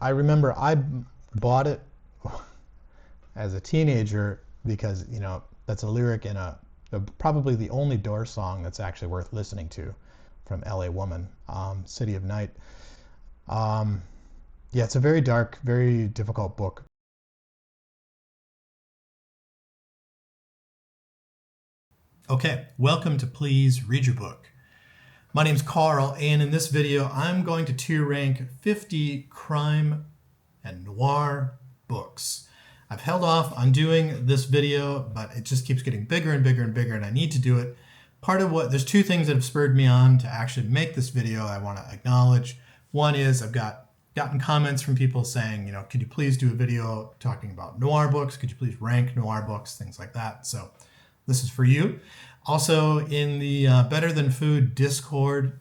I remember I bought it as a teenager because, you know, that's a lyric in probably the only Doors song that's actually worth listening to from LA Woman, City of Night. Yeah, it's a very dark, very difficult book. Okay, welcome to Please Read Your Book. My name's Carl, and in this video I'm going to tier rank 50 crime and noir books. I've held off on doing this video, but it just keeps getting bigger and bigger and bigger, and I need to do it. There's two things that have spurred me on to actually make this video I want to acknowledge. One is I've gotten comments from people saying, you know, could you please do a video talking about noir books? Could you please rank noir books? Things like that. So this is for you. Also, in the Better Than Food Discord,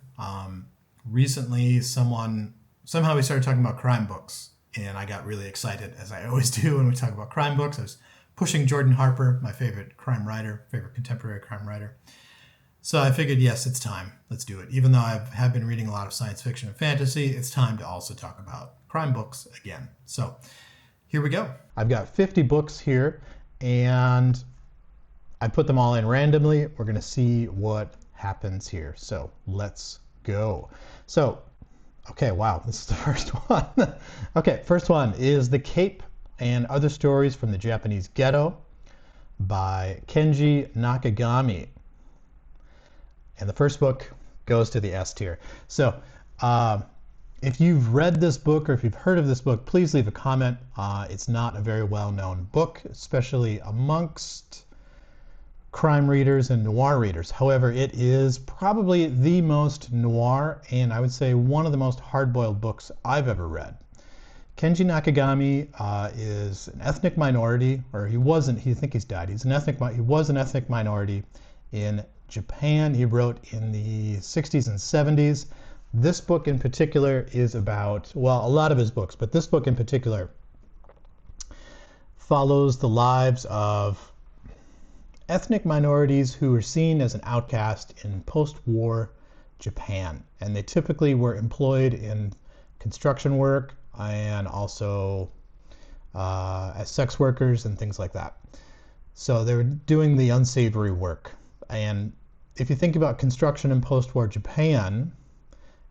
recently somehow we started talking about crime books, and I got really excited, as I always do when we talk about crime books. I was pushing Jordan Harper, my favorite contemporary crime writer. So I figured, yes, it's time. Let's do it. Even though I have been reading a lot of science fiction and fantasy, it's time to also talk about crime books again. So here we go. I've got 50 books here, and I put them all in randomly. We're going to see what happens here. So let's go. So, okay, wow, this is the first one. Okay, first one is The Cape and Other Stories from the Japanese Ghetto by Kenji Nakagami. And the first book goes to the S tier. So if you've read this book or if you've heard of this book, please leave a comment. It's not a very well-known book, especially amongst crime readers and noir readers. However, it is probably the most noir and I would say one of the most hard-boiled books I've ever read. Kenji Nakagami is an ethnic minority, or he wasn't, I think he's died. He was an ethnic minority in Japan. He wrote in the 60s and 70s. This book in particular is about, well, a lot of his books, but this book in particular follows the lives of ethnic minorities who were seen as an outcast in post-war Japan. And they typically were employed in construction work and also as sex workers and things like that. So they were doing the unsavory work. And if you think about construction in post-war Japan,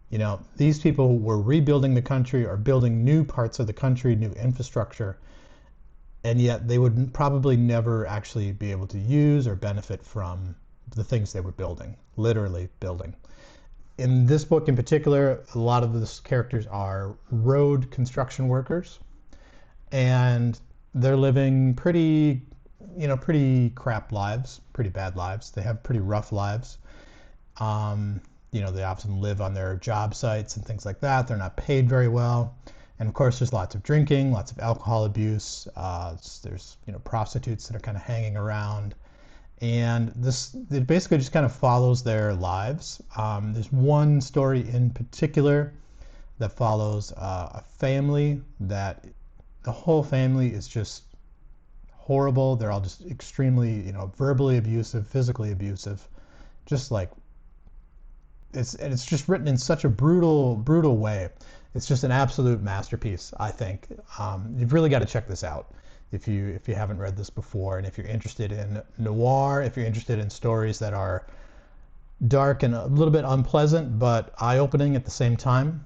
you know, these people were rebuilding the country or building new parts of the country, new infrastructure, and yet they would probably never actually be able to use or benefit from the things they were building, literally building. In this book in particular, a lot of the characters are road construction workers, and they're living pretty crap lives, pretty bad lives. They have pretty rough lives. You know, they often live on their job sites and things like that. They're not paid very well. And of course, there's lots of drinking, lots of alcohol abuse. There's, you know, prostitutes that are kind of hanging around. And it basically just kind of follows their lives. There's one story in particular that follows a family that the whole family is just horrible. They're all just extremely, you know, verbally abusive, physically abusive. Just like, it's just written in such a brutal way. It's just an absolute masterpiece, I think. You've really got to check this out if you haven't read this before, and if you're interested in noir, if you're interested in stories that are dark and a little bit unpleasant but eye-opening at the same time.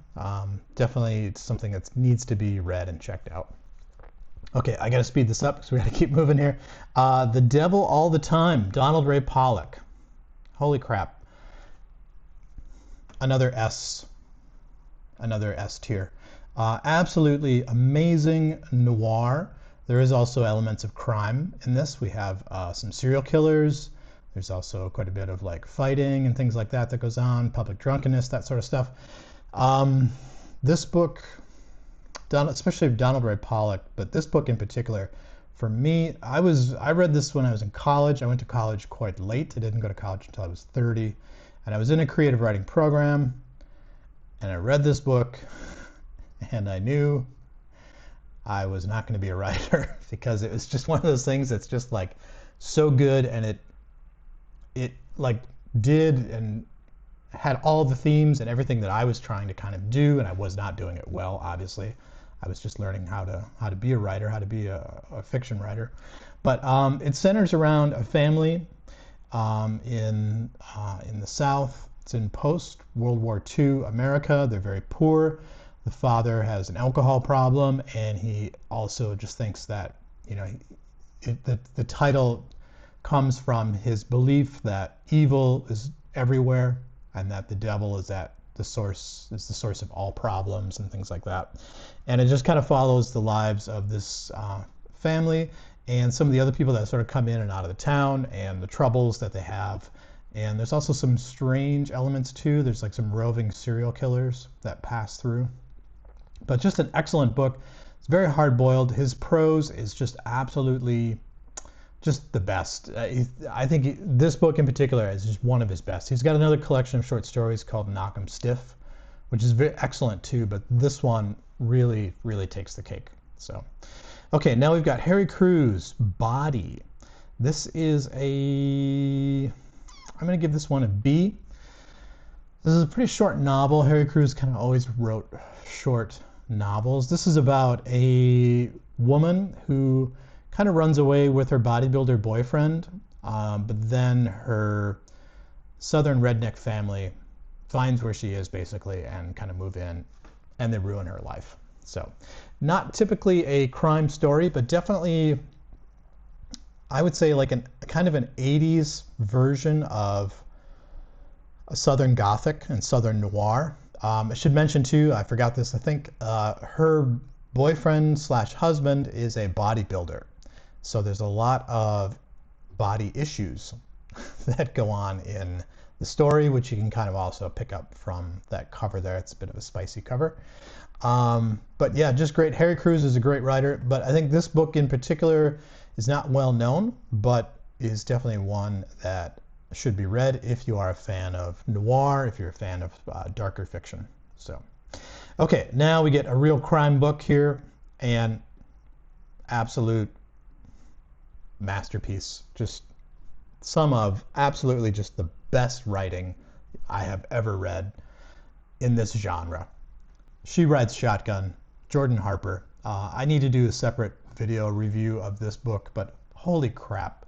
Definitely it's something that needs to be read and checked out. Okay, I got to speed this up because we got to keep moving here. The Devil All the Time, Donald Ray Pollock. Holy crap. Another S tier. Absolutely amazing noir. There is also elements of crime in this. We have some serial killers. There's also quite a bit of like fighting and things like that goes on, public drunkenness, that sort of stuff. This book, especially Donald Ray Pollock, but this book in particular, for me, I read this when I was in college. I went to college quite late. I didn't go to college until I was 30. And I was in a creative writing program, and I read this book, and I knew I was not going to be a writer because it was just one of those things that's just like so good, and it like did and had all the themes and everything that I was trying to kind of do, and I was not doing it well, obviously. I was just learning how to be a writer, how to be a fiction writer. But it centers around a family in the South. It's in post-World War II America. They're very poor. The father has an alcohol problem, and he also just thinks that, you know, the title comes from his belief that evil is everywhere and that the devil is the source of all problems and things like that. And it just kind of follows the lives of this family and some of the other people that sort of come in and out of the town and the troubles that they have. And there's also some strange elements too. There's like some roving serial killers that pass through. But just an excellent book. It's very hard-boiled. His prose is just absolutely just the best. I think this book in particular is just one of his best. He's got another collection of short stories called Knock 'em Stiff, which is very excellent too, but this one really, really takes the cake. So, okay, now we've got Harry Crews, Body. This is I'm going to give this one a B. This is a pretty short novel. Harry Crews kind of always wrote short novels. This is about a woman who kind of runs away with her bodybuilder boyfriend, but then her southern redneck family finds where she is basically and kind of move in, and they ruin her life. So not typically a crime story, but definitely I would say like kind of an 80s version of a Southern Gothic and Southern Noir. I should mention too, I forgot this, I think her boyfriend / husband is a bodybuilder. So there's a lot of body issues that go on in the story, which you can kind of also pick up from that cover there. It's a bit of a spicy cover. But yeah, just great. Harry Crews is a great writer, but I think this book in particular is not well known, but is definitely one that should be read if you are a fan of noir, if you're a fan of darker fiction. So, okay, now we get a real crime book here, and absolute masterpiece. Just some of absolutely just the best writing I have ever read in this genre. She Rides Shotgun, Jordan Harper. I need to do a separate video review of this book, but holy crap.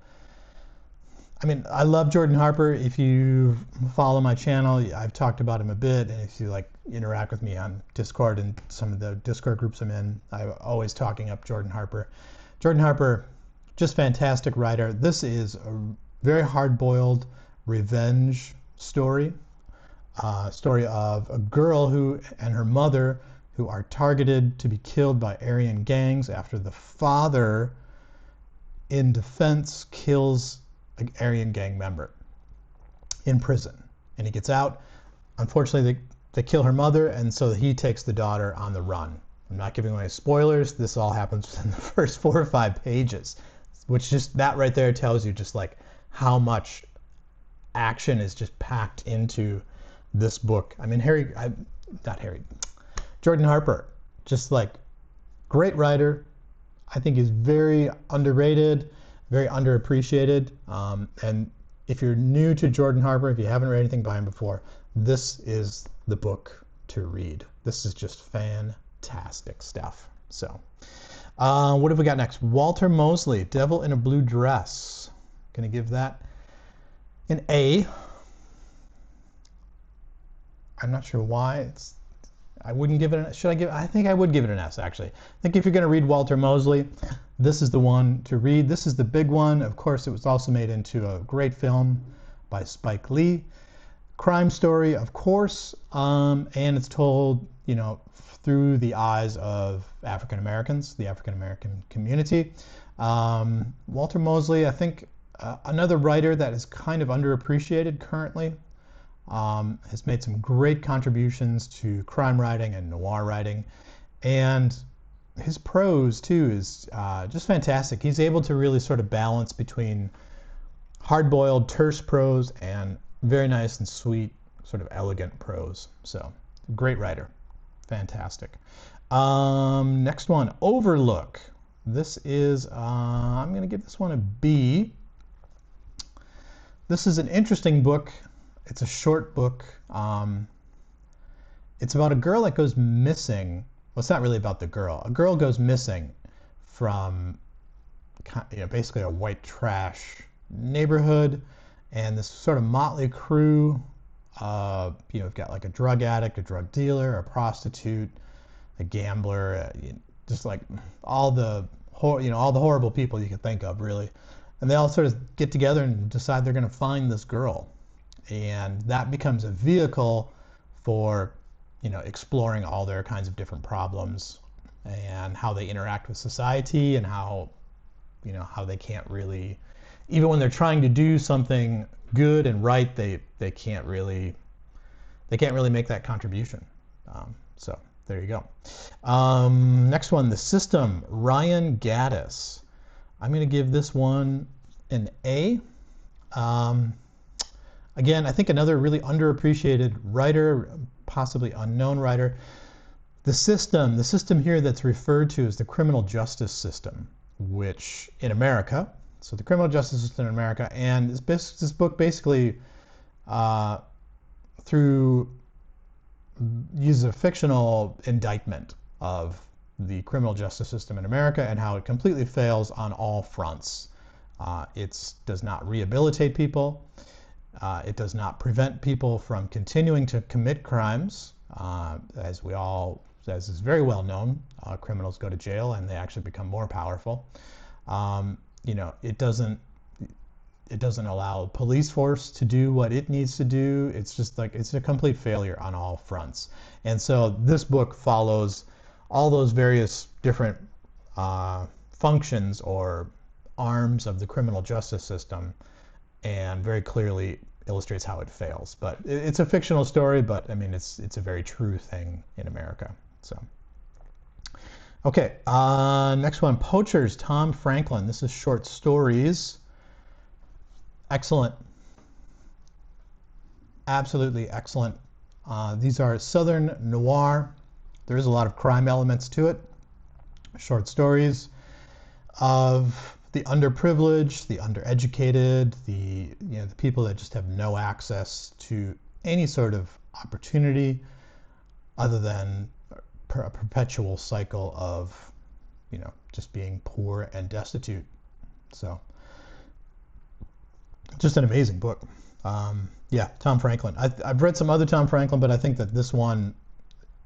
I mean, I love Jordan Harper. If you follow my channel, I've talked about him a bit, and if you like interact with me on Discord and some of the Discord groups I'm in, I'm always talking up Jordan Harper. Jordan Harper, just fantastic writer. This is a very hard-boiled revenge story. Story of a girl and her mother who are targeted to be killed by Aryan gangs after the father, in defense, kills an Aryan gang member in prison. And he gets out. Unfortunately, they kill her mother, and so he takes the daughter on the run. I'm not giving away spoilers. This all happens within the first 4 or 5 pages, which just that right there tells you just like how much action is just packed into this book. I mean, Jordan Harper, just like great writer. I think he's very underrated, very underappreciated. And if you're new to Jordan Harper, if you haven't read anything by him before, this is the book to read. This is just fantastic stuff. So, what have we got next? Walter Mosley, Devil in a Blue Dress. Gonna give that an A. I'm not sure why. I wouldn't give it an, I think I would give it an S, actually. I think if you're going to read Walter Mosley, this is the one to read. This is the big one. Of course, it was also made into a great film by Spike Lee. Crime story, of course, and it's told, you know, through the eyes of African Americans, the African American community. Walter Mosley, I think, another writer that is kind of underappreciated currently. Has made some great contributions to crime writing and noir writing, and his prose too is just fantastic. He's able to really sort of balance between hard-boiled, terse prose and very nice and sweet, sort of elegant prose. So, great writer, fantastic. Next one, Overlook. This is I'm going to give this one a B. This is an interesting book. It's a short book. It's about a girl that goes missing well, it's not really about the girl. A girl goes missing from basically a white trash neighborhood, and this sort of motley crew. You've got like a drug addict, a drug dealer, a prostitute, a gambler, just like all the horrible people you could think of, really. And they all sort of get together and decide they're going to find this girl, and that becomes a vehicle for exploring all their kinds of different problems and how they interact with society, and how they can't really, even when they're trying to do something good and right, they can't really make that contribution. So there you go. Next one, The System, Ryan Gaddis. I'm going to give this one an A. Again, I think another really underappreciated writer, possibly unknown writer. The system here that's referred to as the criminal justice system, which in America, so the criminal justice system in America, and this book basically uses a fictional indictment of the criminal justice system in America and how it completely fails on all fronts. It does not rehabilitate people. It does not prevent people from continuing to commit crimes. As is very well known, criminals go to jail and they actually become more powerful. It doesn't allow police force to do what it needs to do. It's just like, it's a complete failure on all fronts. And so this book follows all those various different functions or arms of the criminal justice system, and very clearly illustrates how it fails. But it's a fictional story, but I mean, it's a very true thing in America. So, okay, next one, Poachers, Tom Franklin. This is short stories. Excellent. Absolutely excellent. These are Southern noir. There is a lot of crime elements to it. Short stories of the underprivileged, the undereducated, the people that just have no access to any sort of opportunity other than a perpetual cycle of just being poor and destitute. So just an amazing book. Yeah, Tom Franklin. I've read some other Tom Franklin, but I think that this one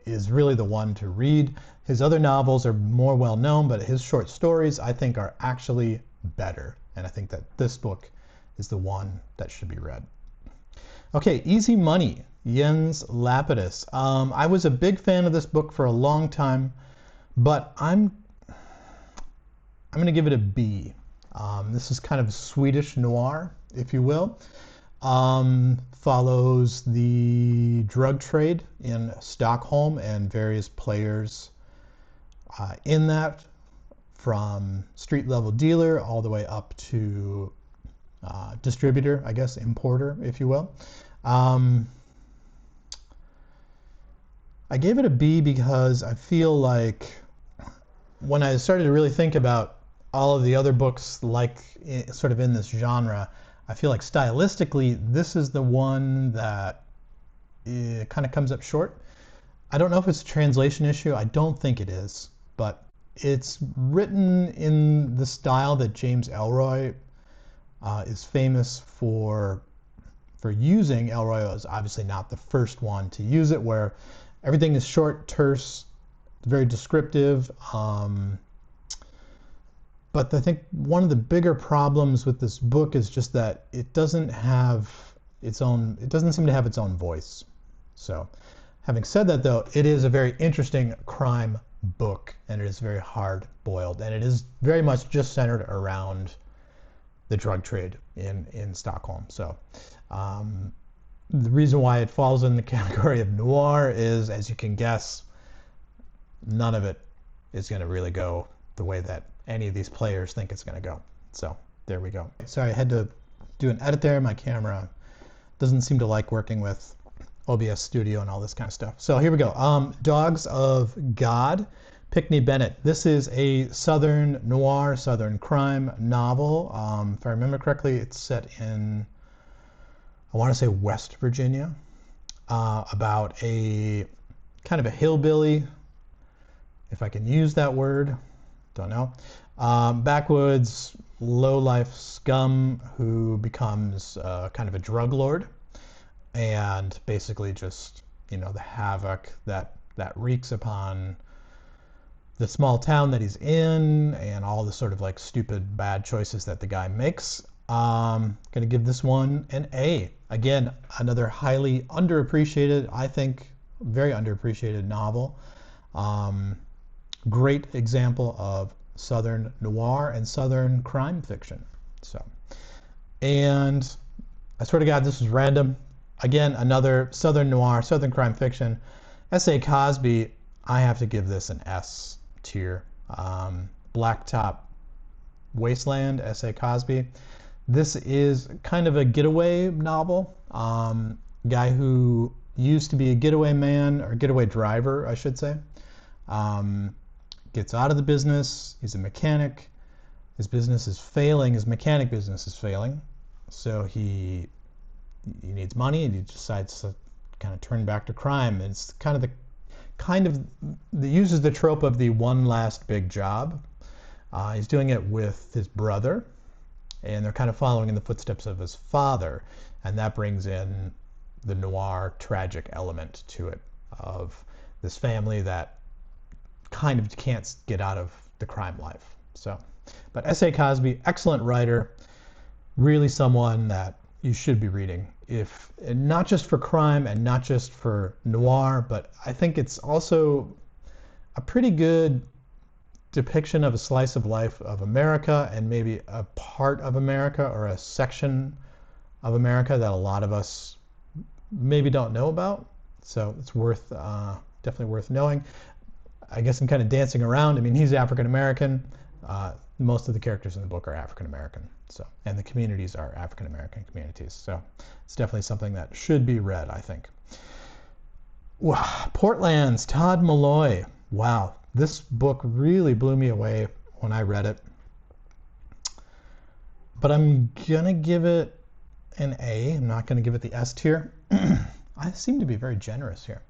is really the one to read. His other novels are more well known, but his short stories I think are actually better. And I think that this book is the one that should be read. Okay, Easy Money, Jens Lapidus. I was a big fan of this book for a long time, but I'm going to give it a B. This is kind of Swedish noir, if you will. Follows the drug trade in Stockholm and various players in that, from street level dealer all the way up to distributor, I guess, importer, if you will. I gave it a B because I feel like when I started to really think about all of the other books like sort of in this genre, I feel like stylistically this is the one that kind of comes up short. I don't know if it's a translation issue. I don't think it is, but it's written in the style that James Ellroy is famous for using. Ellroy was obviously not the first one to use it, where everything is short, terse, very descriptive. But I think one of the bigger problems with this book is just that it doesn't seem to have its own voice. So, having said that though, it is a very interesting crime book, and it is very hard-boiled, and it is very much just centered around the drug trade in Stockholm. So, the reason why it falls in the category of noir is, as you can guess, none of it is going to really go the way that any of these players think it's going to go. So there we go. Sorry, I had to do an edit there. My camera doesn't seem to like working with OBS Studio and all this kind of stuff. So here we go. Dogs of God, Pickney Bennett. This is a Southern noir, Southern crime novel. If I remember correctly, it's set in, I want to say, West Virginia, about a kind of a hillbilly if I can use that word, don't know. Backwoods, low-life scum who becomes kind of a drug lord, and basically just, you know, the havoc that wreaks upon the small town that he's in and all the sort of like stupid bad choices that the guy makes. Gonna give this one an A. Again, another highly underappreciated, I think, very underappreciated novel. Great example of Southern noir and Southern crime fiction. So, and I swear to God, this is random. Again, another Southern noir, Southern crime fiction. S.A. Cosby, I have to give this an S tier. Blacktop Wasteland, S.A. Cosby. This is kind of a getaway novel. Guy who used to be a getaway man, or getaway driver, I should say. Gets out of the business. He's a mechanic. His business is failing. His mechanic business is failing. So he needs money, and he decides to kind of turn back to crime. And it's kind of uses the trope of the one last big job. He's doing it with his brother, and they're kind of following in the footsteps of his father, and that brings in the noir tragic element to it of this family that kind of can't get out of the crime life. So, but S.A. Cosby, excellent writer, really someone that you should be reading, if not just for crime and not just for noir, but I think it's also a pretty good depiction of a slice of life of America, and maybe a part of America or a section of America that a lot of us maybe don't know about. So it's worth definitely worth knowing. I guess I'm kind of dancing around. I mean, he's African American. Most of the characters in the book are African American. So, and the communities are African American communities. So it's definitely something that should be read, I think. Portland's Todd Malloy. Wow, this book really blew me away when I read it. But I'm gonna give it an A. I'm not gonna give it the S tier. I seem to be very generous here.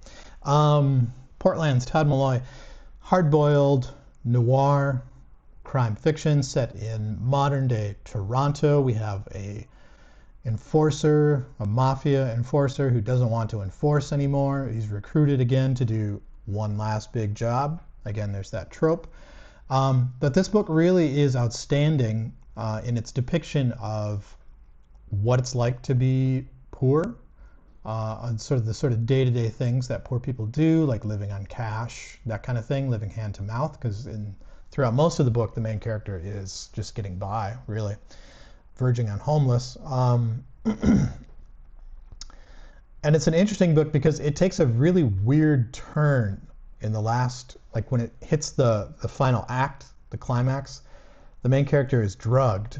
Portland's Todd Malloy, hard-boiled noir crime fiction set in modern-day Toronto. We have a enforcer, a mafia enforcer who doesn't want to enforce anymore. He's recruited again to do one last big job. Again, there's that trope. But this book really is outstanding in its depiction of what it's like to be poor, on sort of the sort of day-to-day things that poor people do, like living on cash, that kind of thing, living hand to mouth, because throughout most of the book, the main character is just getting by, really, verging on homeless. And it's an interesting book because it takes a really weird turn in the last, like when it hits the final act, the climax, the main character is drugged,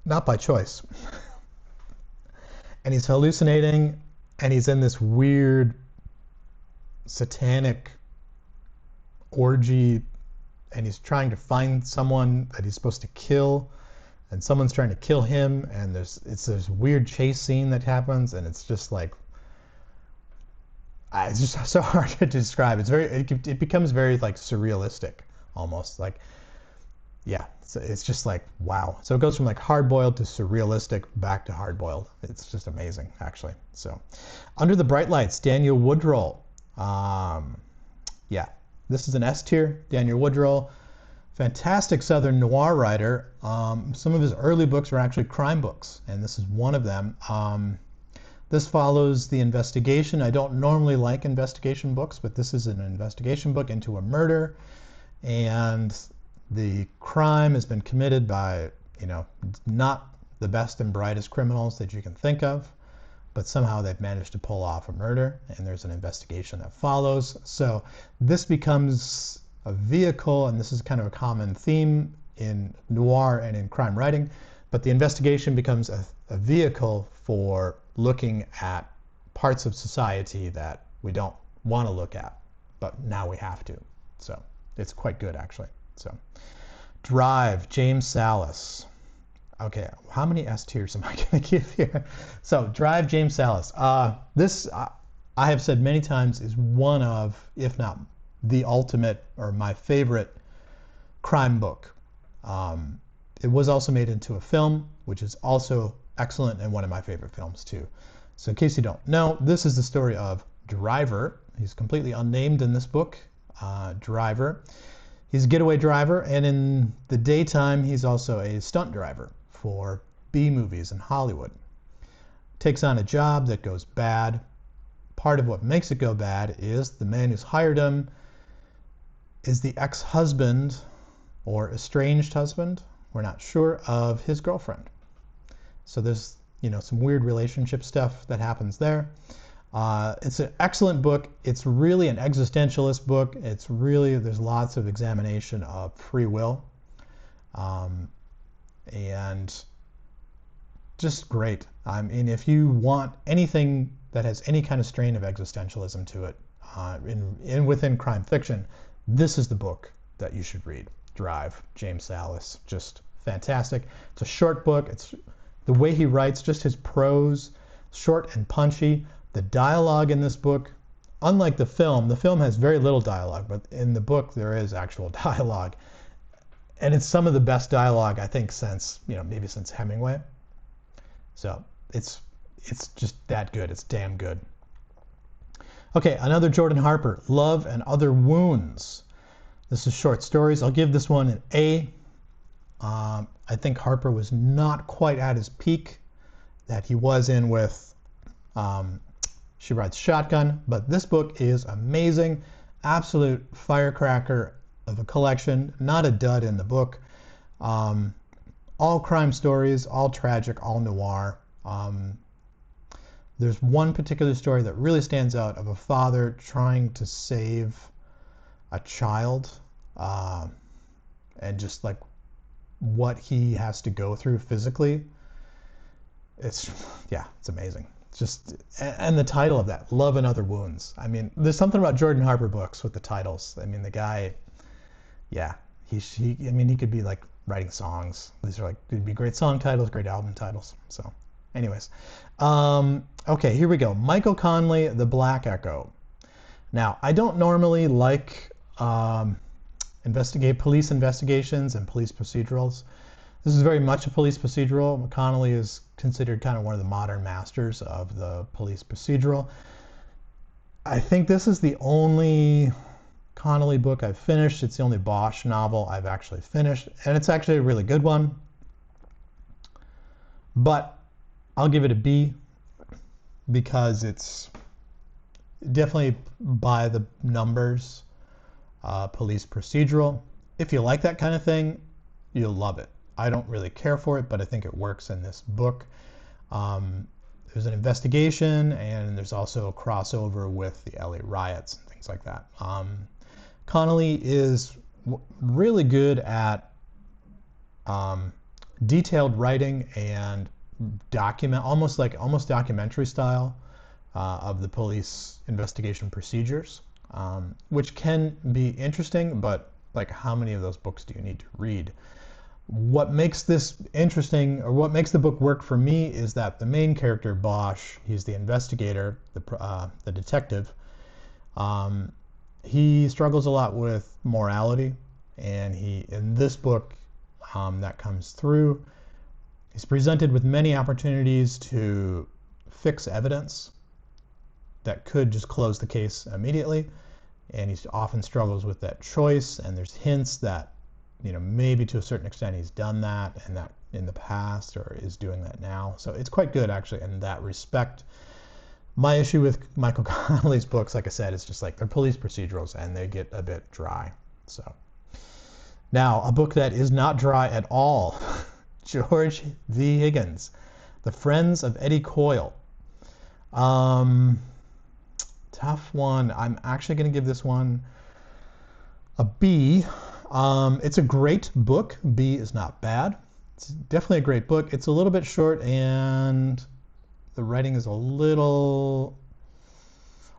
not by choice. And he's hallucinating, and he's in this weird satanic orgy, and he's trying to find someone that he's supposed to kill, and someone's trying to kill him, and it's this weird chase scene that happens, and it's just like, it's just so hard to describe. It becomes very like surrealistic, almost like, yeah. So it's just like, wow. So it goes from like hard-boiled to surrealistic back to hard-boiled. It's just amazing, actually. So, Under the Bright Lights, Daniel Woodrell. Yeah, this is an S tier. Daniel Woodrell, fantastic Southern noir writer. Some of his early books were actually crime books, and this is one of them. This follows the investigation. I don't normally like investigation books, but this is an investigation book into a murder, and the crime has been committed by, not the best and brightest criminals that you can think of, but somehow they've managed to pull off a murder, and there's an investigation that follows. So this becomes a vehicle, and this is kind of a common theme in noir and in crime writing, but the investigation becomes a vehicle for looking at parts of society that we don't want to look at, but now we have to. So it's quite good, actually. So, Drive, James Sallis. Okay, how many S tiers am I going to give here? So, Drive, James Sallis. This, I have said many times, is one of, if not the ultimate, or my favorite, crime book. It was also made into a film, which is also excellent and one of my favorite films too. So in case you don't know, this is the story of Driver. He's completely unnamed in this book. Driver. He's a getaway driver, and in the daytime, he's also a stunt driver for B movies in Hollywood. Takes on a job that goes bad. Part of what makes it go bad is the man who's hired him is the ex-husband or estranged husband, we're not sure, of his girlfriend. So there's, some weird relationship stuff that happens there. It's an excellent book. It's really an existentialist book. There's lots of examination of free will. And just great. I mean, if you want anything that has any kind of strain of existentialism to it, within crime fiction, this is the book that you should read. Drive, James Sallis. Just fantastic. It's a short book. It's the way he writes, just his prose, short and punchy. The dialogue in this book, unlike the film has very little dialogue, but in the book there is actual dialogue. And it's some of the best dialogue, I think, since, maybe since Hemingway. So it's just that good. It's damn good. Okay, another Jordan Harper, Love and Other Wounds. This is short stories. I'll give this one an A. I think Harper was not quite at his peak that he was in with She Rides Shotgun, but this book is amazing. Absolute firecracker of a collection. Not a dud in the book. All crime stories, all tragic, all noir. There's one particular story that really stands out of a father trying to save a child, and just like what he has to go through physically. It's amazing. And the title of that, Love and Other Wounds. I mean, there's something about Jordan Harper books with the titles. I mean, the guy, he could be like writing songs. They'd be great song titles, great album titles. So anyways, okay, here we go. Michael Connelly, The Black Echo. Now, I don't normally like police investigations and police procedurals. This is very much a police procedural. Connelly is considered kind of one of the modern masters of the police procedural. I think this is the only Connelly book I've finished. It's the only Bosch novel I've actually finished, and it's actually a really good one. But I'll give it a B because it's definitely by the numbers police procedural. If you like that kind of thing, you'll love it. I don't really care for it, but I think it works in this book. There's an investigation, and there's also a crossover with the LA riots and things like that. Connelly is really good at detailed writing and almost documentary style of the police investigation procedures, which can be interesting, but like, how many of those books do you need to read? What makes this interesting, or what makes the book work for me, is that the main character, Bosch, he's the investigator, the detective. He struggles a lot with morality, and in this book, that comes through. He's presented with many opportunities to fix evidence that could just close the case immediately, and he often struggles with that choice, and there's hints that maybe to a certain extent he's done that, and that in the past, or is doing that now. So it's quite good, actually, in that respect. My issue with Michael Connelly's books, like I said, is just like they're police procedurals, and they get a bit dry. So now, a book that is not dry at all, George V. Higgins, The Friends of Eddie Coyle. Tough one. I'm actually going to give this one a B. It's a great book. B is not bad. It's definitely a great book. It's a little bit short, and the writing is a little,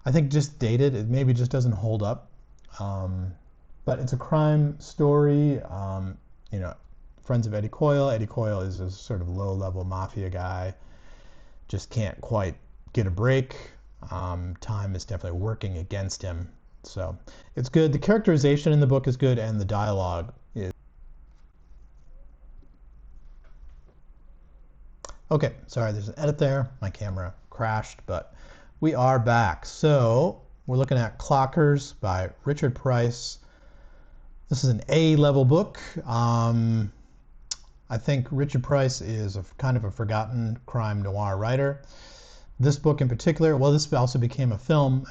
I think, just dated. It maybe just doesn't hold up. But it's a crime story. Friends of Eddie Coyle. Eddie Coyle is a sort of low-level mafia guy. Just can't quite get a break. Time is definitely working against him. So it's good. The characterization in the book is good, and the dialogue is. Okay, sorry, there's an edit there. My camera crashed, but we are back. So we're looking at Clockers by Richard Price. This is an A-level book. I think Richard Price is kind of a forgotten crime noir writer. This book in particular, well, this also became a film,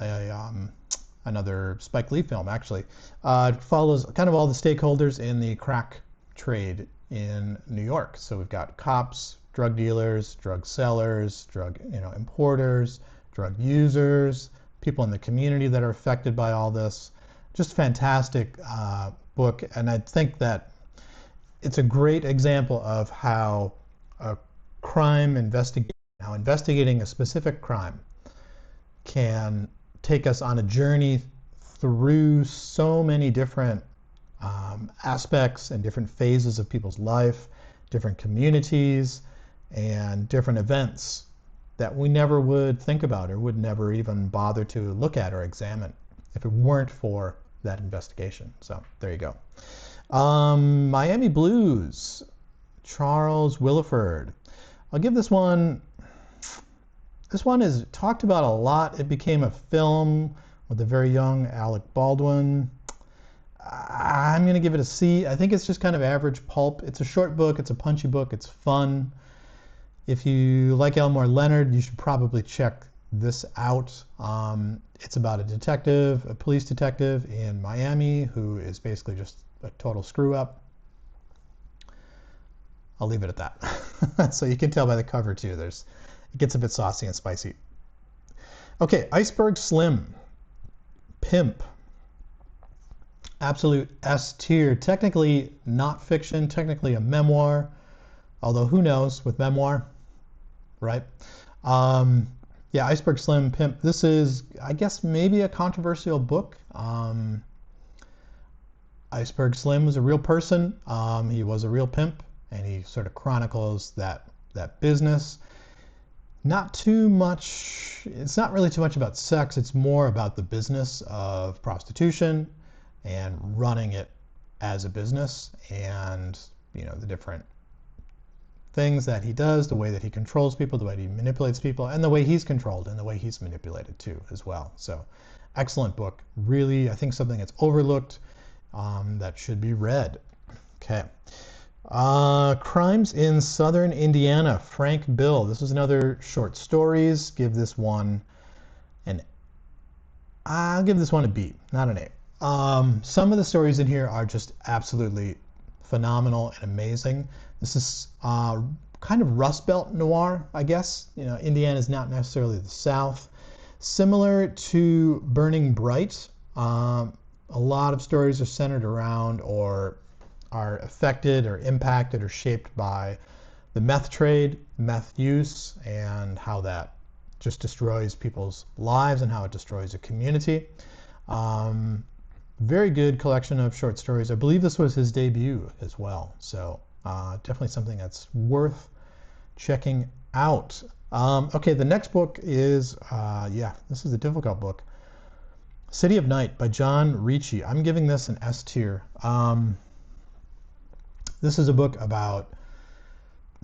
another Spike Lee film, actually. It follows kind of all the stakeholders in the crack trade in New York. So we've got cops, drug dealers, drug sellers, drug importers, drug users, people in the community that are affected by all this. Just fantastic book, and I think that it's a great example of how investigating a specific crime can take us on a journey through so many different aspects and different phases of people's life, different communities, and different events that we never would think about or would never even bother to look at or examine if it weren't for that investigation. So there you go. Miami Blues, Charles Willeford. I'll give this one is talked about a lot. It became a film with a very young Alec Baldwin. I'm going to give it a C. I think it's just kind of average pulp. It's a short book. It's a punchy book. It's fun. If you like Elmore Leonard, you should probably check this out. It's about a police detective in Miami who is basically just a total screw up. I'll leave it at that. So you can tell by the cover too. It gets a bit saucy and spicy. Okay, Iceberg Slim, Pimp, absolute S tier. Technically not fiction, technically a memoir, although who knows with memoir, right? Yeah, Iceberg Slim, Pimp. This is, I guess, maybe a controversial book. Iceberg Slim was a real person. He was a real pimp, and he sort of chronicles that business. Not too much. It's not really too much about sex. It's more about the business of prostitution and running it as a business, and the different things that he does, the way that he controls people, the way he manipulates people, and the way he's controlled and the way he's manipulated too as well. So excellent book. Really, I think something that's overlooked that should be read. Okay. Crimes in Southern Indiana, Frank Bill. This is another short stories. I'll give this one a B, not an A. Some of the stories in here are just absolutely phenomenal and amazing. This is kind of Rust Belt noir, I guess. Indiana is not necessarily the South. Similar to Burning Bright, a lot of stories are centered around or are affected or impacted or shaped by the meth trade, meth use, and how that just destroys people's lives and how it destroys a community. Very good collection of short stories. I believe this was his debut as well. So definitely something that's worth checking out. Okay, the next book is, this is a difficult book. City of Night by John Ricci. I'm giving this an S tier. This is a book about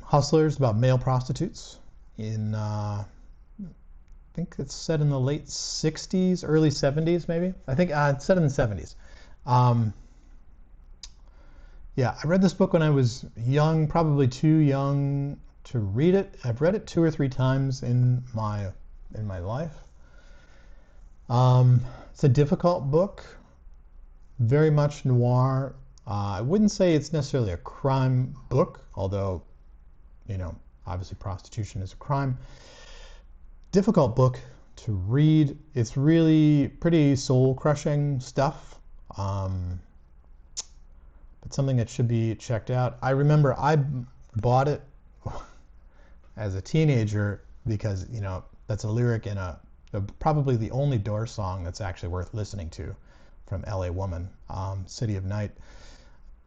hustlers, about male prostitutes in, I think it's set in the late 60s, early 70s maybe. I think it's set in the 70s. Yeah, I read this book when I was young, probably too young to read it. I've read it 2 or 3 times in my life. It's a difficult book, very much noir. I wouldn't say it's necessarily a crime book, although, obviously prostitution is a crime. Difficult book to read. It's really pretty soul-crushing stuff, but something that should be checked out. I remember I bought it as a teenager because, that's a lyric in probably the only Doors song that's actually worth listening to from LA Woman, City of Night.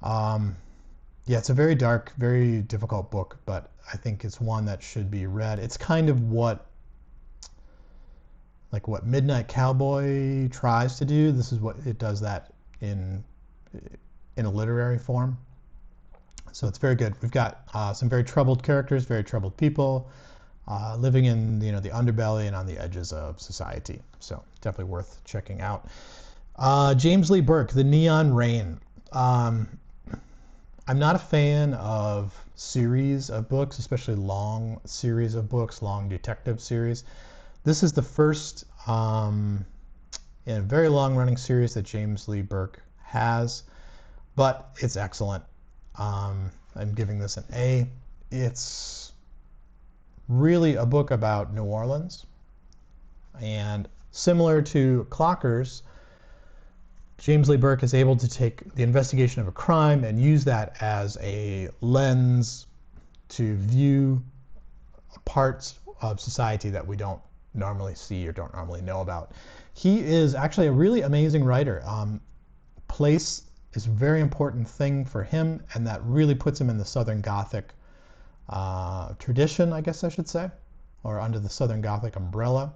Yeah, it's a very dark, very difficult book, but I think it's one that should be read. It's kind of what like what Midnight Cowboy tries to do. This is what it does that in a literary form. So it's very good. We've got some very troubled characters, very troubled people, living in the underbelly and on the edges of society. So definitely worth checking out. James Lee Burke, The Neon Rain. I'm not a fan of series of books, especially long series of books, long detective series. This is the first in a very long-running series that James Lee Burke has, but it's excellent. I'm giving this an A. It's really a book about New Orleans, and similar to Clockers, James Lee Burke is able to take the investigation of a crime and use that as a lens to view parts of society that we don't normally see or don't normally know about. He is actually a really amazing writer. Place is a very important thing for him, and that really puts him in the Southern Gothic tradition, I guess I should say, or under the Southern Gothic umbrella.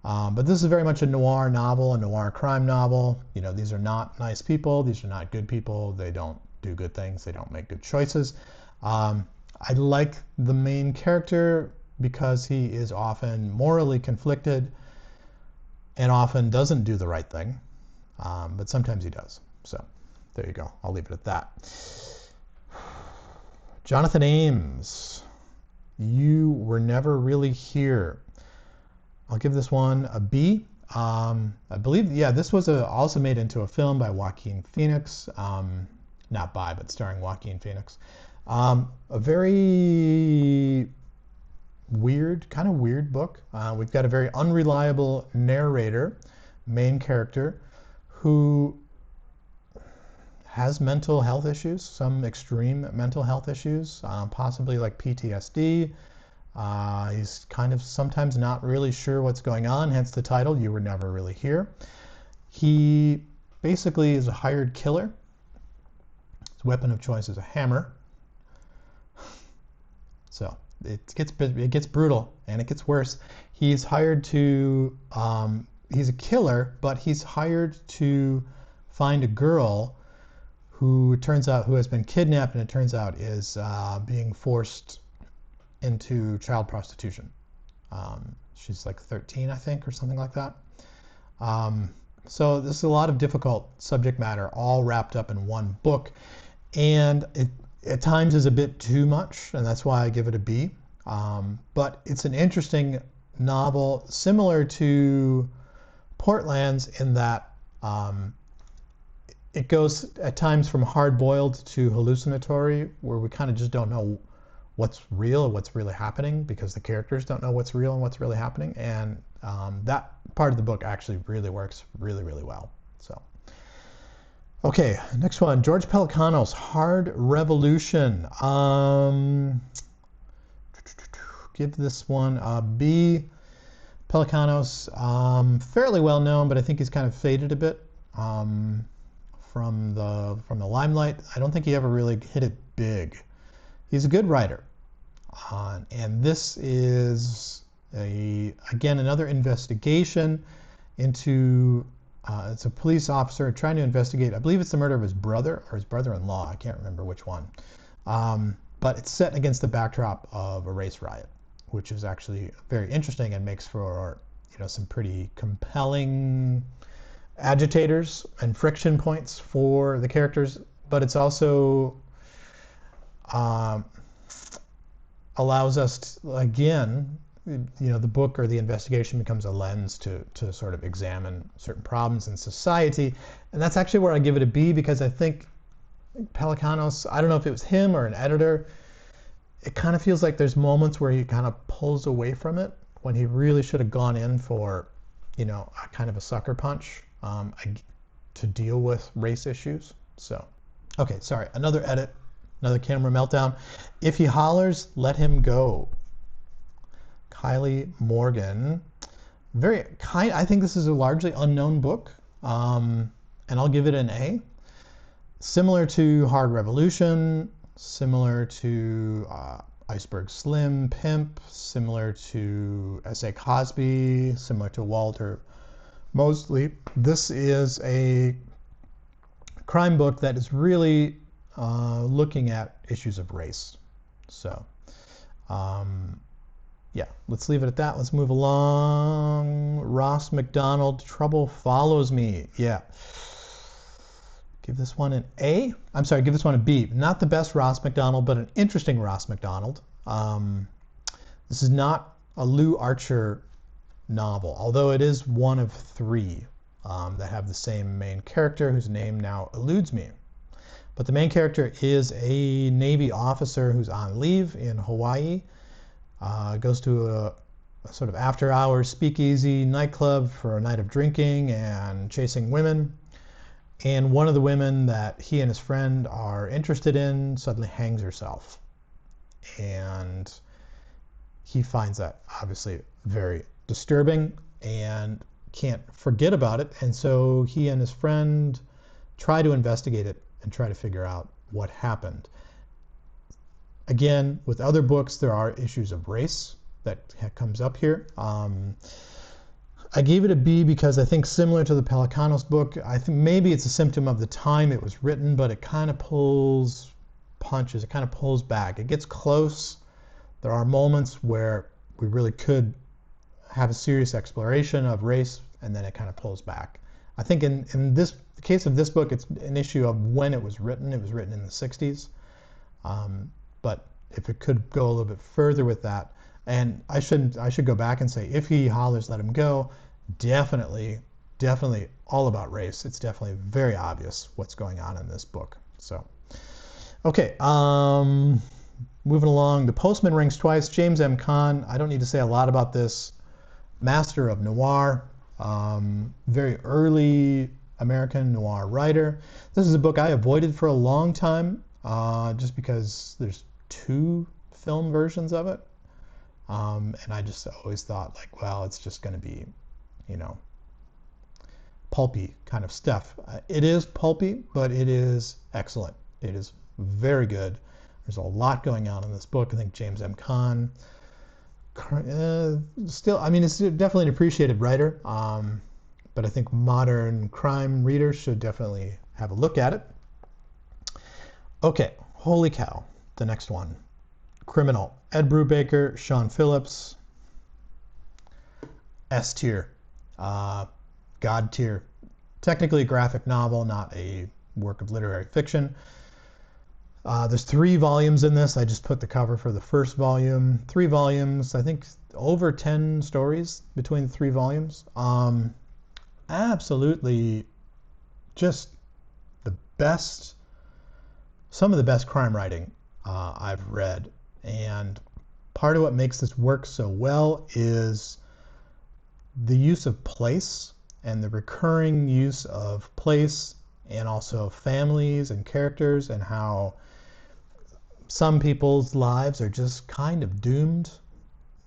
But this is very much a noir novel, a noir crime novel. These are not nice people. These are not good people. They don't do good things. They don't make good choices. I like the main character because he is often morally conflicted and often doesn't do the right thing. But sometimes he does. So there you go. I'll leave it at that. Jonathan Ames, You Were Never Really Here. I'll give this one a B. I believe, this was also made into a film by Joaquin Phoenix. Not by, but starring Joaquin Phoenix. A very kind of weird book. We've got a very unreliable narrator, main character, who has mental health issues, some extreme mental health issues, possibly like PTSD. He's kind of sometimes not really sure what's going on, hence the title, You Were Never Really Here. He basically is a hired killer. His weapon of choice is a hammer. So it gets brutal, and it gets worse. He's hired to, he's a killer, but he's hired to find a girl who has been kidnapped, and it turns out is being forced into child prostitution. She's like 13, I think, or something like that. So this is a lot of difficult subject matter all wrapped up in one book, and it at times is a bit too much, and that's why I give it a B. But it's an interesting novel, similar to Portland's in that it goes at times from hard-boiled to hallucinatory, where we kind of just don't know what's real or what's really happening because the characters don't know what's real and what's really happening. And that part of the book actually really works really, really well. So, okay, next one, George Pelecanos, Hard Revolution. Give this one a B. Pelecanos, fairly well known, but I think he's kind of faded a bit from the limelight. I don't think he ever really hit it big. He's a good writer, and this is again another investigation into it's a police officer trying to investigate, I believe it's the murder of his brother or his brother-in-law, I can't remember which one, but it's set against the backdrop of a race riot, which is actually very interesting and makes for some pretty compelling agitators and friction points for the characters, but it's also allows us to, again, the book or the investigation becomes a lens to sort of examine certain problems in society, and that's actually where I give it a B, because I think Pelecanos, I don't know if it was him or an editor, it kind of feels like there's moments where he kind of pulls away from it when he really should have gone in for a kind of a sucker punch to deal with race issues. So, okay, sorry, another edit. Another camera meltdown. If he hollers, let him go. Kylie Morgan. I think this is a largely unknown book, and I'll give it an A. Similar to Hard Revolution, similar to Iceberg Slim, Pimp, similar to S.A. Cosby, similar to Walter Mosley. This is a crime book that is really looking at issues of race. So, yeah, let's leave it at that. Let's move along. Ross MacDonald, Trouble Follows Me. Yeah. Give this one an A. I'm sorry, give this one a B. Not the best Ross MacDonald, but an interesting Ross MacDonald. This is not a Lou Archer novel, although it is one of three that have the same main character, whose name now eludes me. But the main character is a Navy officer who's on leave in Hawaii. Goes to a sort of after-hours speakeasy nightclub for a night of drinking and chasing women. And one of the women that he and his friend are interested in suddenly hangs herself. And he finds that obviously very disturbing and can't forget about it. And so he and his friend try to investigate it and try to figure out what happened. Again, with other books, there are issues of race that comes up here. I gave it a B because I think similar to the Pelicanos book, I think maybe it's a symptom of the time it was written, but it kind of pulls punches, it kind of pulls back. It gets close. There are moments where we really could have a serious exploration of race, and then it kind of pulls back. I think in the case of this book, it's an issue of when it was written. It was written in the 60s. But if it could go a little bit further with that, and I should go back and say, if he hollers, let him go. Definitely all about race. It's definitely very obvious what's going on in this book. So, okay, moving along. The Postman Rings Twice. James M. Caan. I don't need to say a lot about this. Master of noir. Very early American noir writer. This is a book I avoided for a long time, just because there's 2 film versions of it. And I just always thought, like, well, it's just going to be, pulpy kind of stuff. It is pulpy, but it is excellent. It is very good. There's a lot going on in this book. I think James M. Caan, still, I mean, it's definitely an appreciated writer, but I think modern crime readers should definitely have a look at it. Okay, holy cow, the next one. Criminal. Ed Brubaker, Sean Phillips. S tier. God tier. Technically a graphic novel, not a work of literary fiction. There's 3 volumes in this. I just put the cover for the first volume. 3 volumes, I think over 10 stories between the 3 volumes. Absolutely just the best, some of the best crime writing I've read. And part of what makes this work so well is the use of place and the recurring use of place and also families and characters, and how some people's lives are just kind of doomed,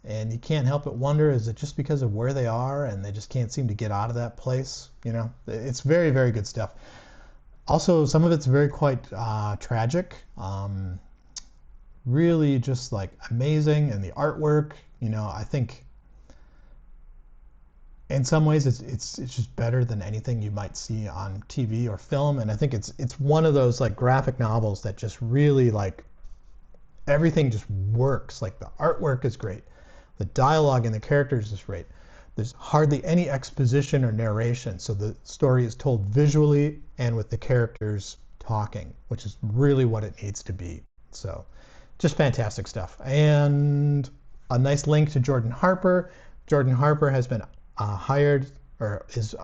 and you can't help but wonder, is it just because of where they are and they just can't seem to get out of that place? It's very, very good stuff. Also, some of it's very quite tragic. Really just like amazing, and the artwork, I think in some ways it's just better than anything you might see on TV or film. And I think it's one of those like graphic novels that just really, like, everything just works. Like, the artwork is great, the dialogue and the characters is great. There's hardly any exposition or narration, so the story is told visually and with the characters talking, which is really what it needs to be. So just fantastic stuff. And a nice link to Jordan Harper. Jordan Harper has been hired, or is,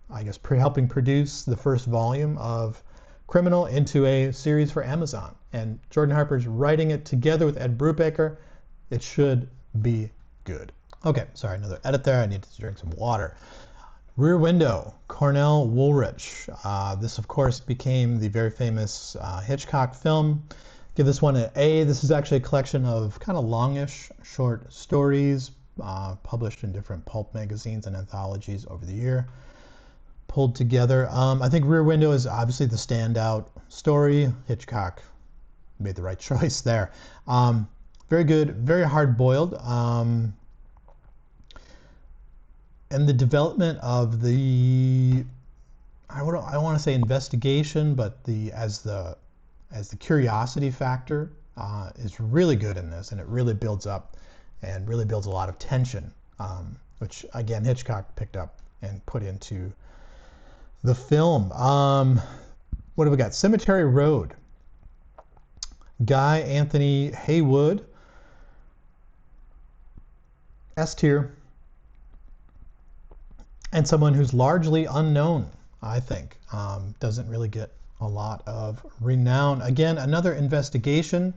I guess, helping produce the first volume of Criminal into a series for Amazon. And Jordan Harper's writing it together with Ed Brubaker. It should be good. Okay, sorry, another edit there. I need to drink some water. Rear Window, Cornell, Woolrich. This, of course, became the very famous Hitchcock film. Give this one an A. This is actually a collection of kind of longish short stories published in different pulp magazines and anthologies over the year, pulled together. I think Rear Window is obviously the standout story. Hitchcock made the right choice there. Very good, very hard-boiled. And the development of the, I want to say investigation, but as the curiosity factor is really good in this, and it really builds up and really builds a lot of tension, which again Hitchcock picked up and put into the film. What have we got? Cemetery Road. Guy Anthony Haywood, S tier, and someone who's largely unknown, I think. Doesn't really get a lot of renown. Again, another investigation.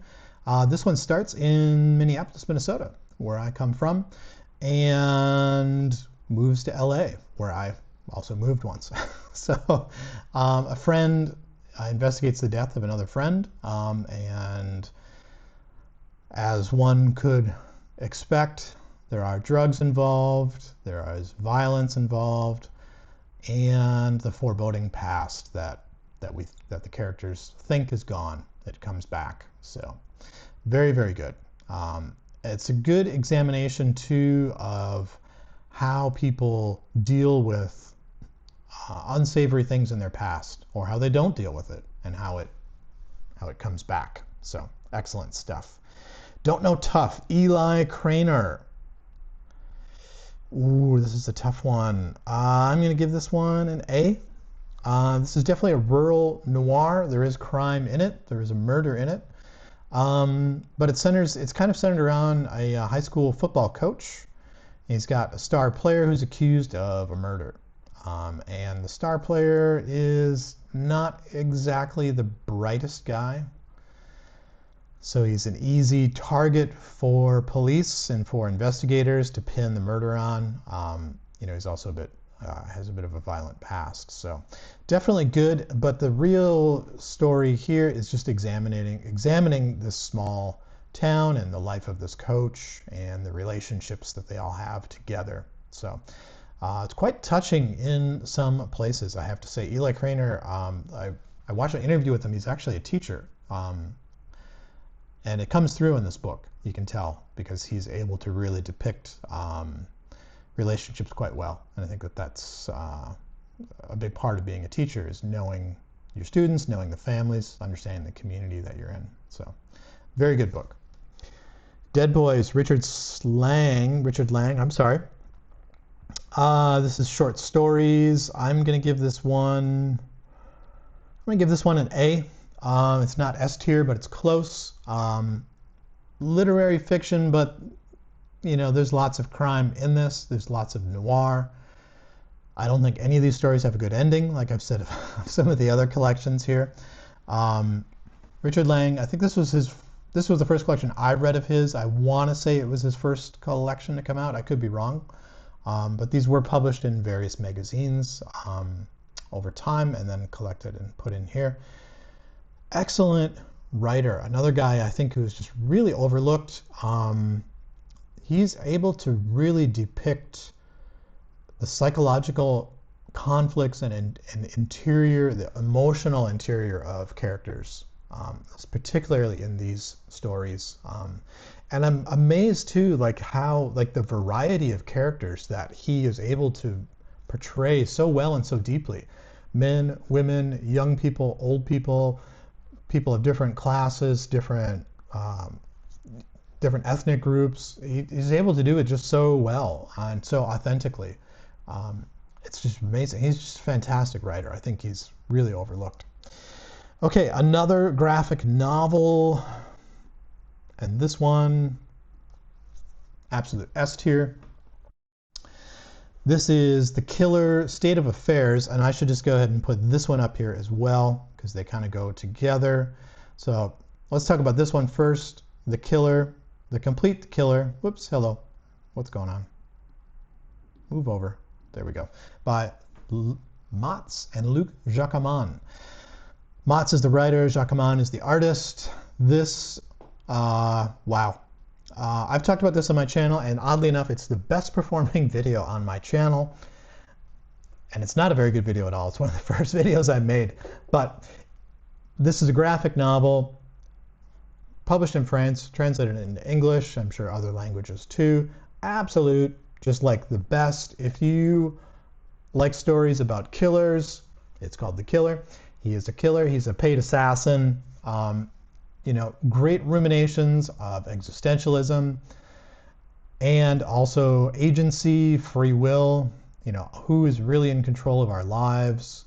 This one starts in Minneapolis, Minnesota, where I come from, and moves to LA, where I also moved once. So a friend investigates the death of another friend, and as one could expect, there are drugs involved, there is violence involved, and the foreboding past that the characters think is gone, it comes back. So very, very good. It's a good examination too of how people deal with unsavory things in their past, or how they don't deal with it, and how it comes back. So excellent stuff. Don't Know Tough. Eli Craner. Ooh, this is a tough one. I'm going to give this one an A. This is definitely a rural noir. There is crime in it. There is a murder in it. But it's kind of centered around a high school football coach. He's got a star player who's accused of a murder. And the star player is not exactly the brightest guy. So he's an easy target for police and for investigators to pin the murder on. He's also has a bit of a violent past. So definitely good, but the real story here is just examining this small town and the life of this coach and the relationships that they all have together. So it's quite touching in some places, I have to say. Eli Craner, I watched an interview with him. He's actually a teacher. And it comes through in this book, you can tell, because he's able to really depict relationships quite well. And I think that's a big part of being a teacher, is knowing your students, knowing the families, understanding the community that you're in. So very good book. Dead Boys, Richard Lang, I'm sorry. This is short stories. I'm going to give this one an A. It's not S tier, but it's close. Literary fiction, but there's lots of crime in this. There's lots of noir. I don't think any of these stories have a good ending, like I've said of some of the other collections here. Richard Lang, I think this was the first collection I read of his. I want to say it was his first collection to come out. I could be wrong. But these were published in various magazines over time, and then collected and put in here. Excellent writer. Another guy I think who's just really overlooked. He's able to really depict the psychological conflicts and the emotional interior of characters, particularly in these stories. And I'm amazed too, the variety of characters that he is able to portray so well and so deeply. Men, women, young people, old people, people of different classes, different ethnic groups. He's able to do it just so well and so authentically. It's just amazing. He's just a fantastic writer. I think he's really overlooked. Okay, another graphic novel. And this one, absolute S tier. This is The Killer, State of Affairs, and I should just go ahead and put this one up here as well, because they kind of go together. So let's talk about this one first. The Killer, The Complete Killer. Whoops, hello. What's going on? Move over. There we go. By Matz and Luc Jacamon. Matz is the writer, Jacamon is the artist. This, wow. I've talked about this on my channel, and oddly enough, it's the best performing video on my channel. And it's not a very good video at all. It's one of the first videos I made. But this is a graphic novel. published in France, translated into English, I'm sure other languages too. Absolute, just like the best. If you like stories about killers, it's called The Killer. He is a killer. He's a paid assassin. Great ruminations of existentialism and also agency, free will. Who is really in control of our lives?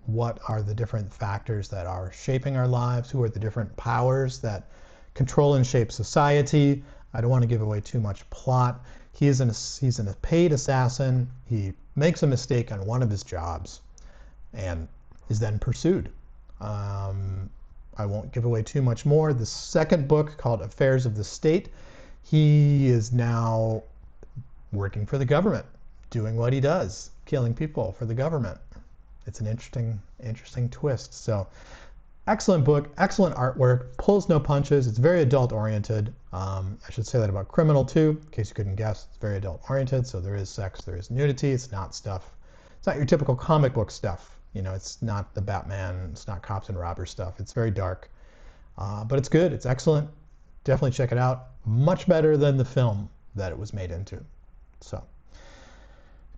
What are the different factors that are shaping our lives? Who are the different powers that control and shape society? I don't want to give away too much plot. He's a paid assassin. He makes a mistake on one of his jobs and is then pursued. I won't give away too much more. The second book, called Affairs of the State, he is now working for the government, doing what he does, killing people for the government. It's an interesting twist. So, excellent book, excellent artwork, pulls no punches. It's very adult oriented. I should say that about Criminal too, in case you couldn't guess. It's very adult oriented, so there is sex, there is nudity. It's not your typical comic book stuff. It's not the Batman, it's not cops and robbers stuff. It's very dark, but it's good. It's excellent. Definitely check it out. Much better than the film that it was made into. So,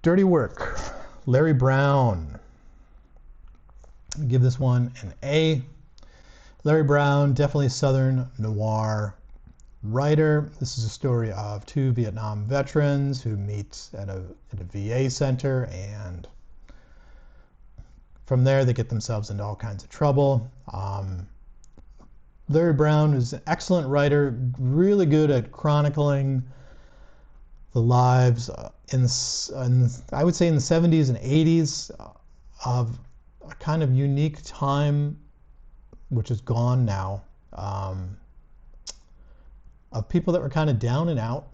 Dirty Work, Larry Brown. I'll give this one an A. Larry Brown, definitely a Southern noir writer. This is a story of two Vietnam veterans who meet at a VA center, and from there they get themselves into all kinds of trouble. Larry Brown is an excellent writer, really good at chronicling the lives I would say in the 70s and 80s of a kind of unique time, which is gone now, of people that were kind of down and out,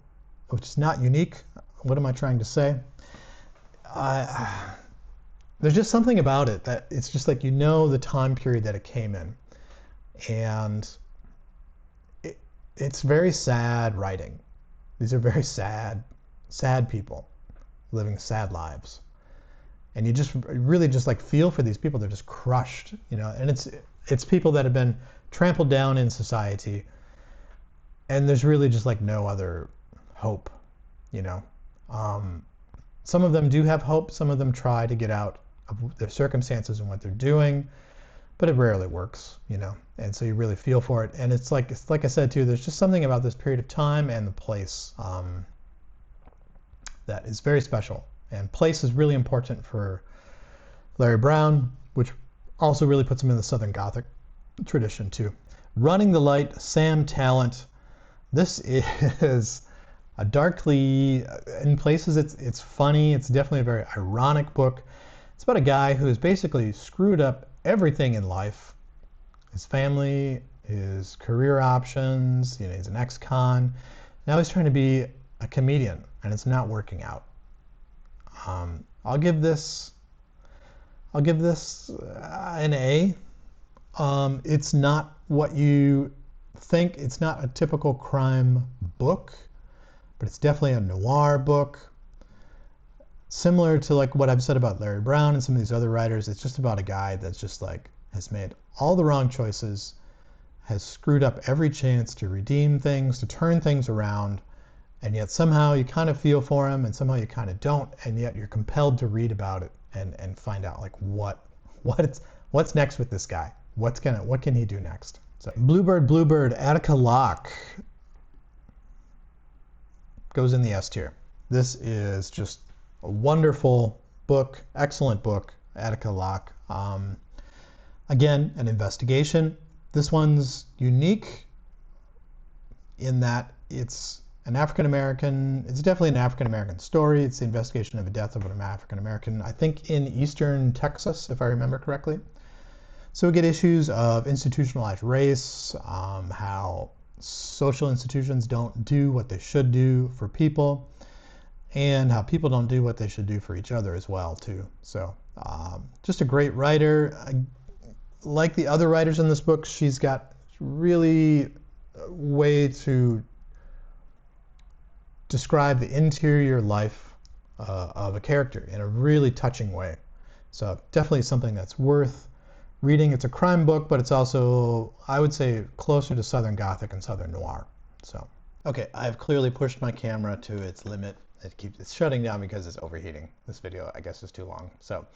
which is not unique. What am I trying to say? There's just something about it that it's just like, the time period that it came in. And it's very sad writing. These are very sad people living sad lives. And you just really just like feel for these people. They're just crushed, and it's people that have been trampled down in society, and there's really just like no other hope, Some of them do have hope. Some of them try to get out of their circumstances and what they're doing, but it rarely works, and so you really feel for it. And it's like I said too, there's just something about this period of time and the place that is very special. And place is really important for Larry Brown, which also really puts him in the Southern Gothic tradition too. Running the Light, Sam Talent. This is a darkly, in places it's funny. It's definitely a very ironic book. It's about a guy who has basically screwed up everything in life. His family, his career options, he's an ex-con. Now he's trying to be a comedian, and it's not working out. I'll give this an A. It's not what you think. It's not a typical crime book, but it's definitely a noir book. Similar to like what I've said about Larry Brown and some of these other writers, it's just about a guy that's just like has made all the wrong choices, has screwed up every chance to redeem things, to turn things around, and yet somehow you kind of feel for him, and somehow you kind of don't, and yet you're compelled to read about it and find out like what's next with this guy. What can he do next? So Bluebird, Attica Locke goes in the S tier. This is just a wonderful book, excellent book, Attica Locke. Again, an investigation. This one's unique in that it's definitely an African-American story. It's the investigation of the death of an African-American, I think in eastern Texas, if I remember correctly. So we get issues of institutionalized race, how social institutions don't do what they should do for people, and how people don't do what they should do for each other as well, too. So just a great writer. Like the other writers in this book, she's got really a way to describe the interior life of a character in a really touching way. So definitely something that's worth reading. It's a crime book, but it's also, I would say, closer to Southern Gothic and Southern Noir. So, okay, I've clearly pushed my camera to its limit. It's shutting down because it's overheating. This video, I guess, is too long. So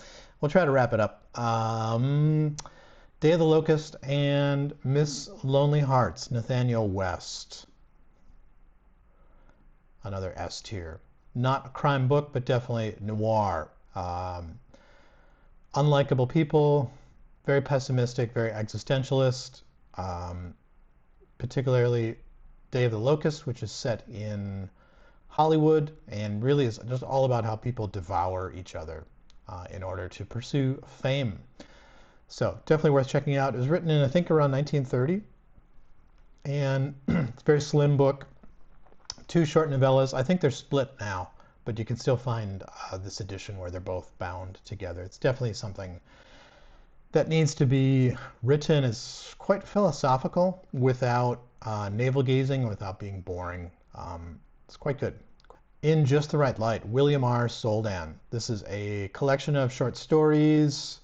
we'll try to wrap it up. Day of the Locust and Miss Lonely Hearts, Nathaniel West. Another S tier. Not a crime book, but definitely noir. Unlikable people, very pessimistic, very existentialist. Particularly Day of the Locust, which is set in Hollywood and really is just all about how people devour each other in order to pursue fame. So definitely worth checking out. It was written in, I think, around 1930. And it's a very slim book. 2 short novellas. I think they're split now, but you can still find this edition where they're both bound together. It's definitely something that needs to be written. It's quite philosophical without navel-gazing, without being boring. It's quite good. In Just the Right Light, William R. Soldan. This is a collection of short stories,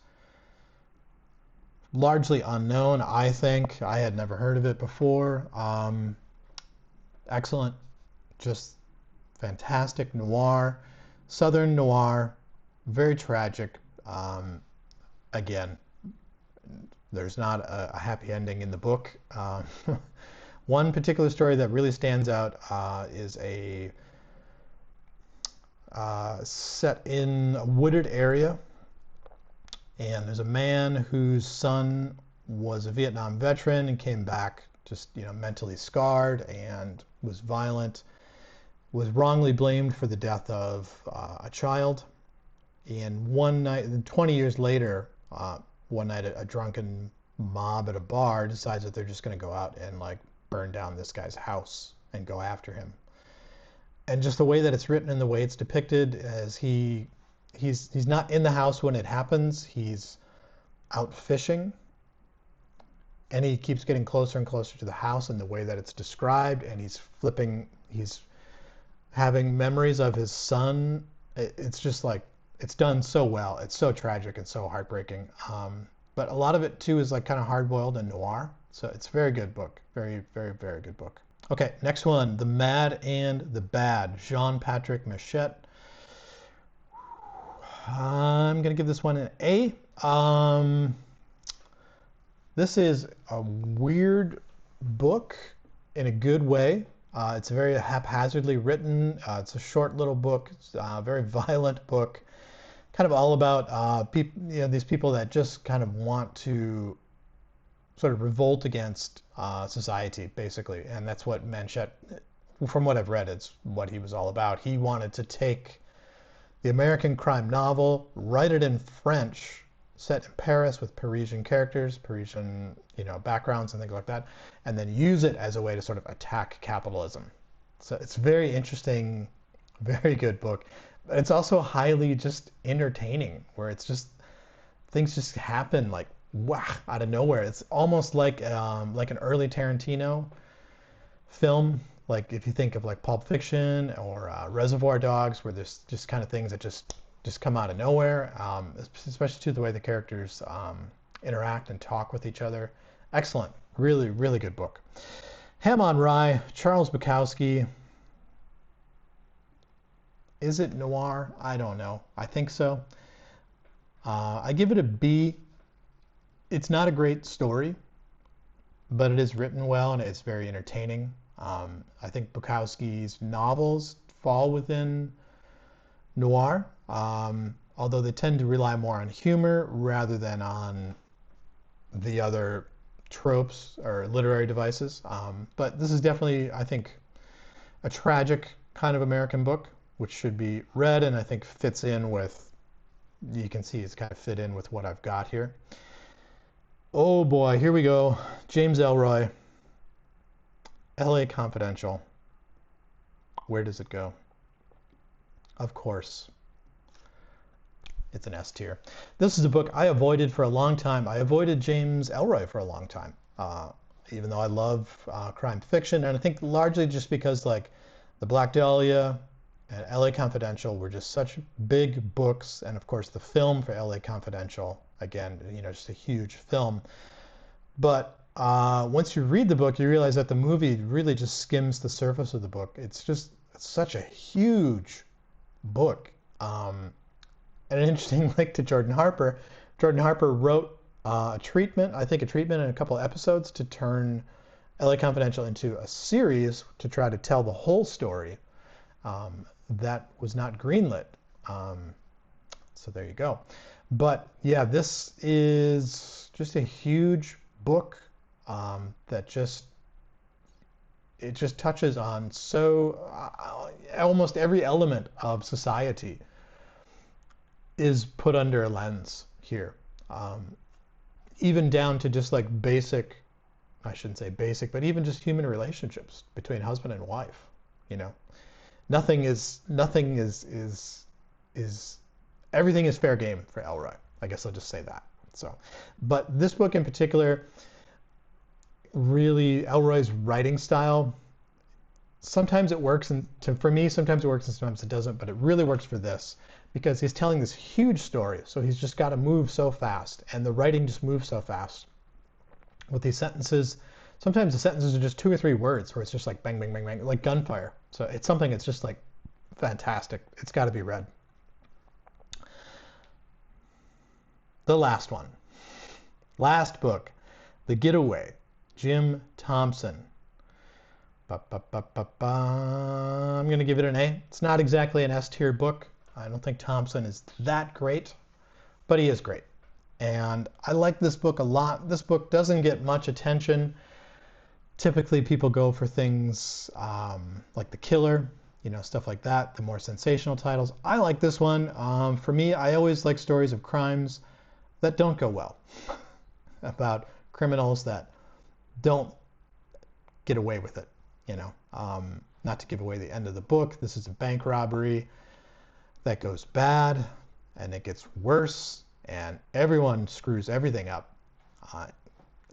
largely unknown, I think. I had never heard of it before. Excellent. Just fantastic noir, Southern noir, very tragic. Again, there's not a happy ending in the book. One particular story that really stands out is a set in a wooded area, and there's a man whose son was a Vietnam veteran and came back just, mentally scarred and was violent, was wrongly blamed for the death of a child. And one night, 20 years later, one night a drunken mob at a bar decides that they're just going to go out and burn down this guy's house and go after him. And just the way that it's written and the way it's depicted, as he's not in the house when it happens. He's out fishing, and he keeps getting closer and closer to the house in the way that it's described, and he's having memories of his son. It's just it's done so well. It's so tragic and so heartbreaking. But a lot of it too is kind of hard-boiled and noir. So it's a very good book. Very, very, very good book. Okay, next one, The Mad and the Bad, Jean-Patrick Machette. I'm going to give this one an A. This is a weird book in a good way. It's very haphazardly written. It's a short little book. It's a very violent book. Kind of all about these people that just kind of want to sort of revolt against society, basically. And that's what Machette, from what I've read, it's what he was all about. He wanted to take the American crime novel, write it in French, set in Paris with Parisian characters, Parisian backgrounds and things like that, and then use it as a way to sort of attack capitalism. So it's very interesting, very good book. But it's also highly just entertaining, where it's just things just happen wow, out of nowhere. It's almost like an early Tarantino film. If you think of Pulp Fiction or Reservoir Dogs, where there's just kind of things that just come out of nowhere, especially to the way the characters interact and talk with each other. Excellent. Really, really good book. Ham on Rye, Charles Bukowski. Is it noir? I don't know. I think so. I give it a B. It's not a great story, but it is written well and it's very entertaining. I think Bukowski's novels fall within noir, although they tend to rely more on humor rather than on the other tropes or literary devices. But this is definitely, I think, a tragic kind of American book, which should be read, and I think fits in with, you can see it's kind of fit in with what I've got here. Oh boy, here we go. James Ellroy, LA Confidential. Where does it go? Of course, it's an S tier. This is a book I avoided for a long time. I avoided James Ellroy for a long time, even though I love crime fiction, and I think largely just because The Black Dahlia and LA Confidential were just such big books, and of course the film for LA Confidential again, just a huge film. But once you read the book, you realize that the movie really just skims the surface of the book. It's such a huge book. And an interesting link to Jordan Harper. Jordan Harper wrote a treatment and a couple of episodes to turn LA Confidential into a series to try to tell the whole story. That was not greenlit. So there you go. But yeah, this is just a huge book that just touches on almost every element of society is put under a lens here. Even down to just like basic, I shouldn't say basic, but even just human relationships between husband and wife. Nothing is everything is fair game for Elroy. I guess I'll just say that. So, but this book in particular, really Elroy's writing style, sometimes it works, and for me, sometimes it works and sometimes it doesn't, but it really works for this because he's telling this huge story. So he's just got to move so fast, and the writing just moves so fast with these sentences. Sometimes the sentences are just 2 or 3 words where it's just like bang, bang, bang, bang, like gunfire. So it's something that's just like fantastic. It's got to be read. The last one. Last book. The Getaway. Jim Thompson. I'm going to give it an A. It's not exactly an S-tier book. I don't think Thompson is that great, but he is great. And I like this book a lot. This book doesn't get much attention. Typically, people go for things like The Killer, stuff like that, the more sensational titles. I like this one. For me, I always like stories of crimes that don't go well, about criminals that don't get away with it, Not to give away the end of the book, this is a bank robbery that goes bad, and it gets worse, and everyone screws everything up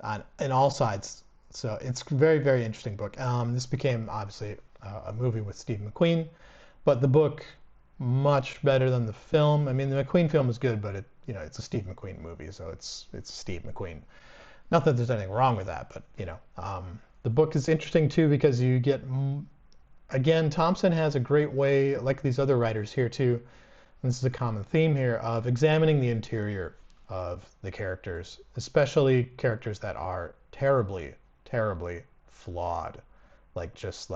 on all sides. So it's a very, very interesting book. This became, obviously, a movie with Steve McQueen, but the book, much better than the film. I mean, the McQueen film is good, but it's a Steve McQueen movie, so it's Steve McQueen. Not that there's anything wrong with that, but, the book is interesting, too, because you get, again, Thompson has a great way, like these other writers here, too, and this is a common theme here, of examining the interior of the characters, especially characters that are terribly, terribly flawed, just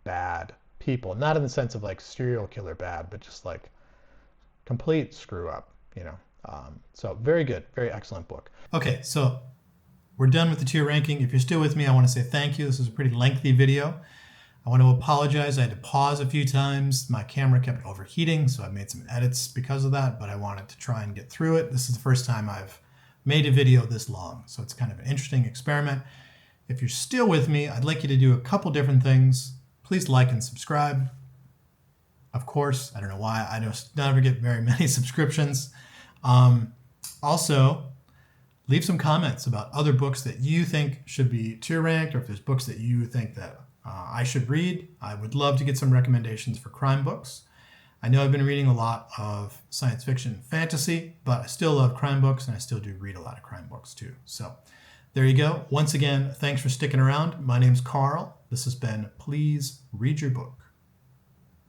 bad people. Not in the sense of serial killer bad, but just complete screw up, So very good, very excellent book. Okay, so we're done with the tier ranking. If you're still with me, I want to say thank you. This was a pretty lengthy video. I want to apologize. I had to pause a few times. My camera kept overheating, so I made some edits because of that, but I wanted to try and get through it. This is the first time I've made a video this long, so it's kind of an interesting experiment. If you're still with me, I'd like you to do a couple different things. Please like and subscribe. Of course, I don't know why. I just never get very many subscriptions. Also, leave some comments about other books that you think should be tier ranked, or if there's books that you think that I should read. I would love to get some recommendations for crime books. I know I've been reading a lot of science fiction and fantasy, but I still love crime books, and I still do read a lot of crime books too. So there you go. Once again, thanks for sticking around. My name's Carl. This has been Please Read Your Book.